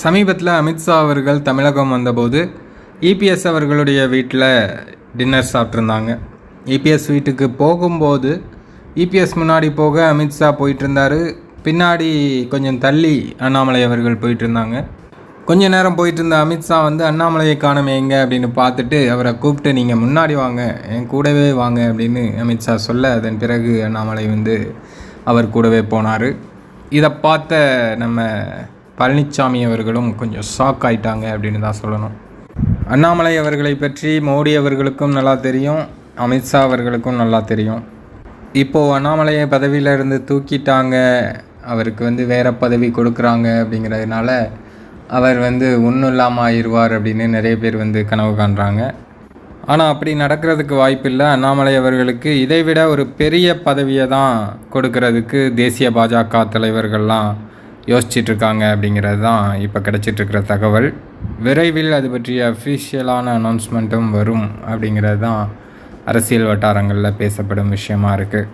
சமீபத்தில் அமித்ஷா அவர்கள் தமிழகம் வந்தபோது இபிஎஸ் அவர்களுடைய வீட்டில் டின்னர் சாப்பிட்ருந்தாங்க. இபிஎஸ் வீட்டுக்கு போகும்போது இபிஎஸ் முன்னாடி போக அமித்ஷா போயிட்டு இருந்தார். பின்னாடி கொஞ்சம் தள்ளி அண்ணாமலை அவர்கள் போயிட்டு இருந்தாங்க. கொஞ்ச நேரம் போயிட்டு இருந்த அமித்ஷா வந்து அண்ணாமலையை காணமே எங்கே அப்படின்னு பார்த்துட்டு அவரை கூப்பிட்டு நீங்கள் முன்னாடி வாங்க, என் கூடவே வாங்க அப்படின்னு அமித்ஷா சொல்ல, அதன் பிறகு அண்ணாமலை வந்து அவர் கூடவே போனார். இதை பார்த்த நம்ம பழனிசாமி அவர்களும் கொஞ்சம் ஷாக் ஆகிட்டாங்க அப்படின்னு தான் சொல்லணும். அண்ணாமலை அவர்களை பற்றி மோடி அவர்களுக்கும் நல்லா தெரியும், அமித்ஷா அவர்களுக்கும் நல்லா தெரியும். இப்போது அண்ணாமலையை பதவியிலிருந்து தூக்கிட்டாங்க, அவருக்கு வந்து வேறு பதவி கொடுக்குறாங்க அப்படிங்கிறதுனால அவர் வந்து ஒன்றும் இல்லாமல் ஆயிடுவார் அப்படின்னு நிறைய பேர் வந்து கனவு காண்றாங்க. ஆனால் அப்படி நடக்கிறதுக்கு வாய்ப்பில்லை. அண்ணாமலை அவர்களுக்கு இதைவிட ஒரு பெரிய பதவியை தான் கொடுக்கறதுக்கு தேசிய பாஜக தலைவர்கள்லாம் யோசிச்சிட்ருக்காங்க அப்படிங்கிறது தான் இப்போ கிடச்சிட்ருக்கிற தகவல். விரைவில் அது பற்றிய அஃபிஷியலான அனௌன்ஸ்மெண்ட்டும் வரும் அப்படிங்கிறது தான் அரசியல் வட்டாரங்களில் பேசப்படும் விஷயமா இருக்குது.